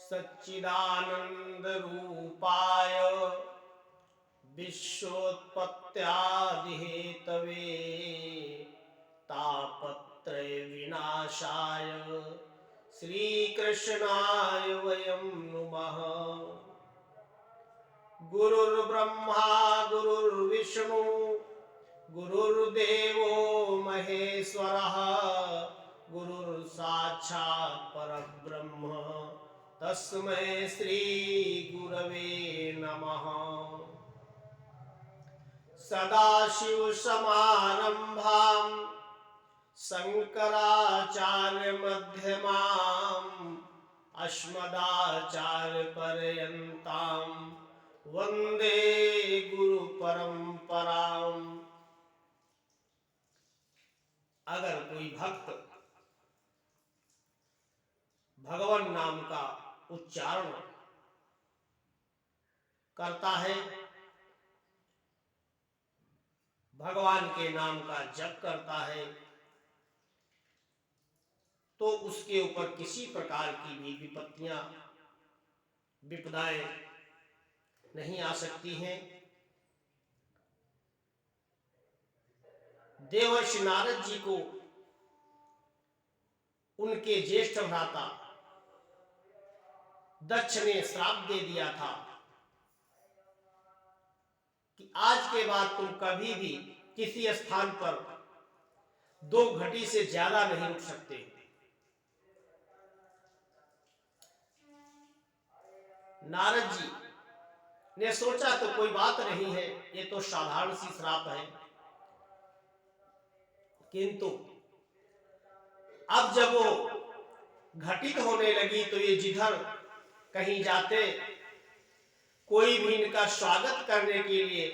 सच्चिदानंद रूपाय विश्वोत्पत्त्यादि Hathaway तापत्रय विनाशाय श्रीकृष्णाय वयं नुमः। गुरुर्ब्रह्मा गुरुर्विष्णु गुरुर्देवो महेश्वरः गुरुर्साक्षात् परब्रह्म तस्मै श्री गुरवे नमः। सदाशिव समारंभां शंकराचार्य मध्यमाम् अस्मदाचार्य पर्यन्तां वंदे गुरु परंपराम्। अगर कोई भक्त भगवान नाम का उच्चारण करता है, भगवान के नाम का जप करता है, तो उसके ऊपर किसी प्रकार की भी विपत्तियां विपदाएं नहीं आ सकती हैं। देवर्षि नारद जी को उनके ज्येष्ठ भ्राता दक्ष ने श्राप दे दिया था कि आज के बाद तुम कभी भी किसी स्थान पर 2 घटी से ज्यादा नहीं रुक सकते। नारद जी ने सोचा तो कोई बात नहीं है, ये तो साधारण सी श्राप है, किंतु अब जब वो घटित होने लगी तो ये जिधर कहीं जाते कोई भी इनका स्वागत करने के लिए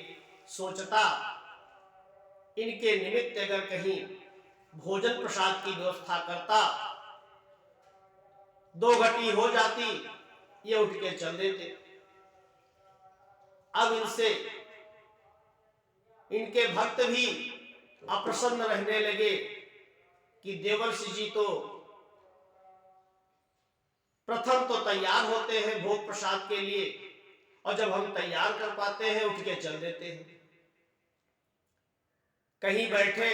सोचता, इनके निमित्त अगर कहीं भोजन प्रसाद की व्यवस्था करता, 2 घटी हो जाती, ये उठ के चल देते। अब इनसे इनके भक्त भी अप्रसन्न रहने लगे कि देवर्षि जी तो प्रथम तो तैयार होते हैं भोग प्रसाद के लिए, और जब हम तैयार कर पाते हैं उठ के चल देते हैं। कहीं बैठे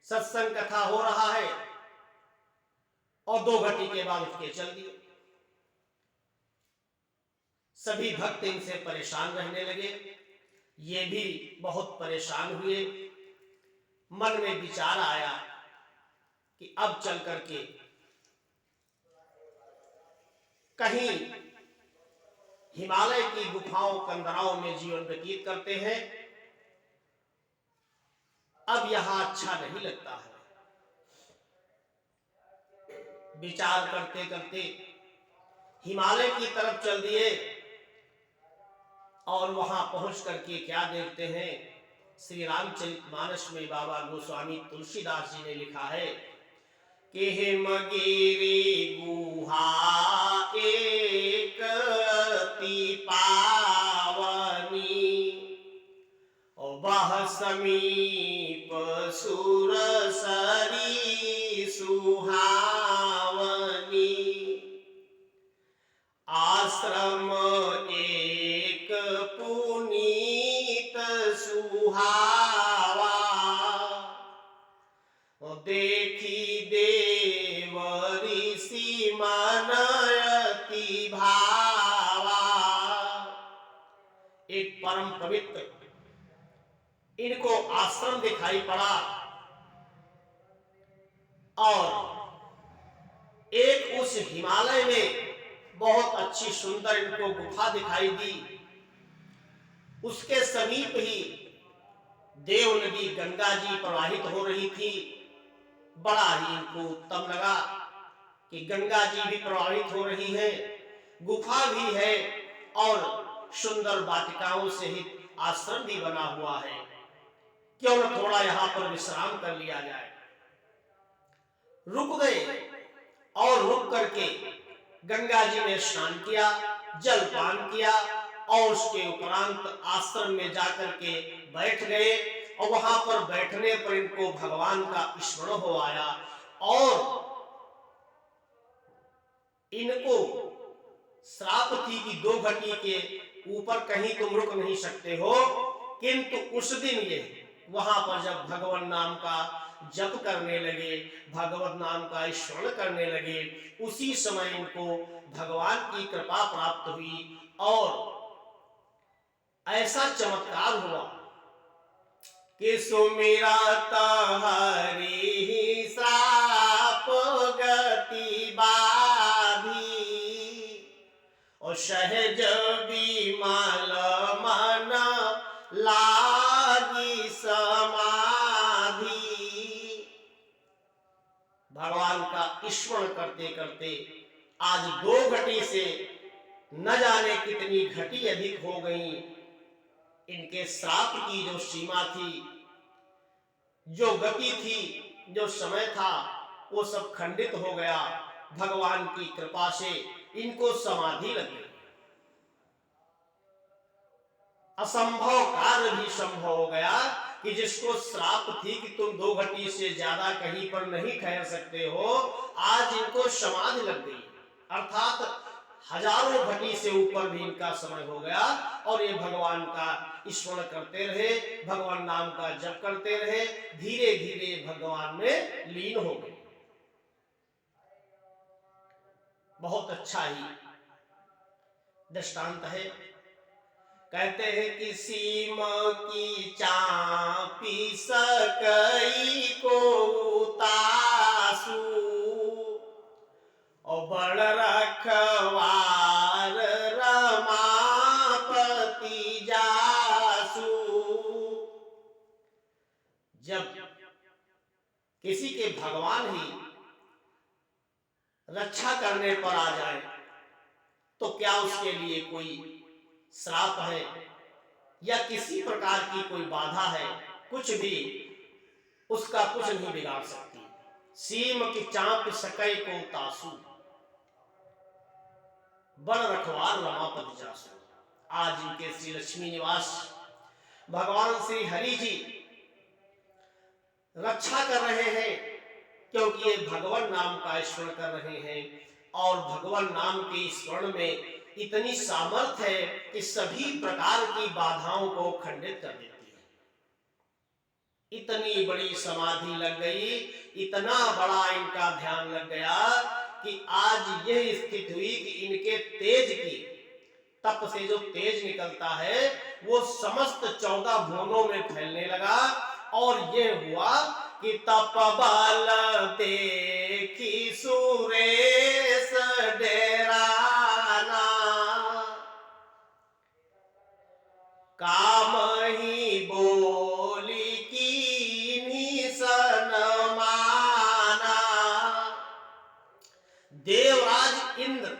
सत्संग कथा हो रहा है और 2 घटी के बाद उठ के चल दिए। सभी भक्त इनसे परेशान रहने लगे, ये भी बहुत परेशान हुए। मन में विचार आया कि अब चल करके कहीं हिमालय की गुफाओं कंदराओं में जीवन व्यतीत करते हैं, अब यहां अच्छा नहीं लगता है। विचार करते करते हिमालय की तरफ चल दिए और वहां पहुंच करके क्या देखते हैं, श्री रामचरितमानस में बाबा गोस्वामी तुलसीदास जी ने लिखा है कि हिमगिरी गुहा एक अति पावनी वह समीप सुरसरी सुहावनी आश्रम एक पुनीत सुहावा देखी देव ऋषि मनयति भावा। एक परम पवित्र इनको आश्रम दिखाई पड़ा और एक उस हिमालय में बहुत अच्छी सुंदर इनको गुफा दिखाई दी। उसके समीप ही देव नदी गंगा जी प्रवाहित हो रही थी। बड़ा ही इनको उत्तम लगा कि गंगा जी भी प्रवाहित हो रही है, गुफा भी है और सुंदर वाटिकाओं से ही आश्रम भी बना हुआ है, क्यों न थोड़ा यहां पर विश्राम कर लिया जाए। रुक गए और रुक करके गंगा जी में स्नान किया, जलपान किया और उसके उपरांत आश्रम में जाकर के बैठ गए। और वहां पर बैठने पर इनको भगवान का स्मरण हो आया और इनको श्राप थी कि 2 घटी के ऊपर कहीं तुम रुक नहीं सकते हो, किंतु उस दिन ये वहां पर जब भगवान नाम का जप करने लगे, भगवत नाम का स्मरण करने लगे, उसी समय इनको भगवान की कृपा प्राप्त हुई और ऐसा चमत्कार हुआ कि सुमिरत हरि श्राप गति बाधी और सहज विमल मन लागी समाधि। भगवान का स्मरण करते करते आज 2 घटी से न जाने कितनी घटी अधिक हो गई। इनके श्राप की जो सीमा थी, जो गति थी, जो समय था, वो सब खंडित हो गया। भगवान की कृपा से इनको समाधि लग गई। असंभव कार्य भी संभव हो गया कि जिसको श्राप थी कि तुम 2 घटी से ज्यादा कहीं पर नहीं ठहर सकते हो, आज इनको समाधि लग गई। अर्थात हजारों घटी से ऊपर भी इनका समय हो गया और ये भगवान का स्मरण करते रहे, भगवान नाम का जप करते रहे, धीरे धीरे भगवान में लीन हो गए। बहुत अच्छा ही दृष्टांत है। कहते हैं कि सीम की चापी सकई को उतासू और बड़ रखवार रमापति जासू। जब किसी के भगवान ही रक्षा करने पर आ जाए तो क्या उसके लिए कोई श्राप है या किसी प्रकार की कोई बाधा है? कुछ भी उसका कुछ नहीं बिगाड़ सकती। सीम की चाप सकै को तासू बड़ रखवार रमापति जासू। आज इनके श्री लक्ष्मी निवास भगवान श्री हरि जी रक्षा कर रहे हैं, क्योंकि ये भगवान नाम का स्मरण कर रहे हैं और भगवान नाम के स्मरण में इतनी सामर्थ्य है कि सभी प्रकार की बाधाओं को खंडित कर देती है। इतनी बड़ी समाधि लग गई, इतना बड़ा इनका ध्यान लग गया कि आज यह स्थिति हुई कि इनके तेज की, तप से जो तेज निकलता है वो समस्त 14 भुवनों में फैलने लगा। और यह हुआ कि तप बल देखी सुरेश डेराना, काम ही बोली की निसन माना। देवराज इंद्र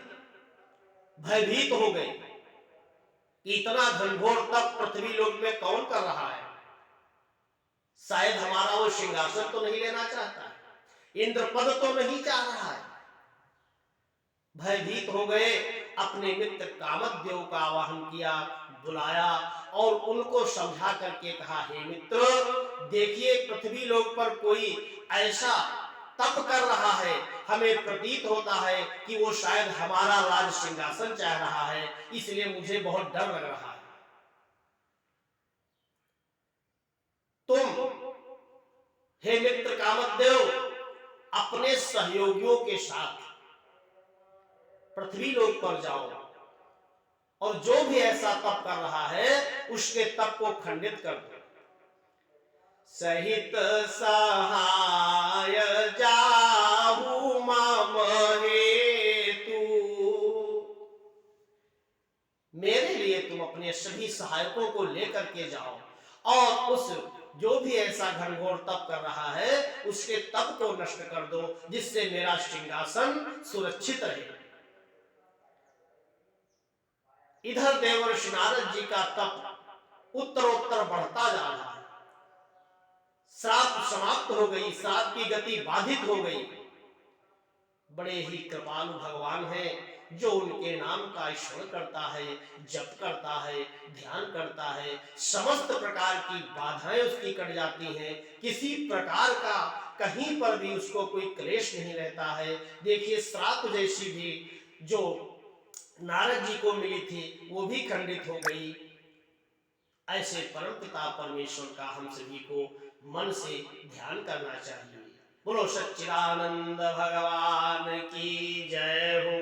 भयभीत हो गए कि इतना घनघोर तप पृथ्वी लोक में कौन कर रहा है? शायद हमारा वो सिंहासन तो नहीं लेना चाहता है, इंद्र पद तो नहीं चाह रहा है। भयभीत हो गए, अपने मित्र कामदेव का आवाहन किया, बुलाया और उनको समझा करके कहा, हे मित्र, देखिए पृथ्वी लोक पर कोई ऐसा तप कर रहा है, हमें प्रतीत होता है कि वो शायद हमारा राज सिंहासन चाह रहा है, इसलिए मुझे बहुत डर लग रहा है। तुम हे मित्र कामदेव अपने सहयोगियों के साथ पृथ्वी लोक पर जाओ और जो भी ऐसा तप कर रहा है उसके तप को खंडित कर दो। सहित सहाय जाहु मम हेतु, मेरे लिए तुम अपने सभी सहायकों को लेकर के जाओ और उस जो भी ऐसा घनघोर तप कर रहा है उसके तप को नष्ट कर दो, जिससे मेरा सिंहासन सुरक्षित रहे। इधर देवर्षि नारद जी का तप उत्तरोत्तर बढ़ता जा रहा है, श्राप समाप्त हो गई, श्राप की गति बाधित हो गई। बड़े ही कृपालु भगवान हैं जो उनके नाम का स्मरण करता है, जप करता है, ध्यान करता है, समस्त प्रकार की बाधाएं उसकी कट जाती हैं, किसी प्रकार का कहीं पर भी उसको कोई क्लेश नहीं रहता है। देखिए श्राप जैसी भी जो नारद जी को मिली थी वो भी खंडित हो गई। ऐसे परमपिता परमेश्वर का हम सभी को मन से ध्यान करना चाहिए। बोलो सच्चिदानंद भगवान की जय हो।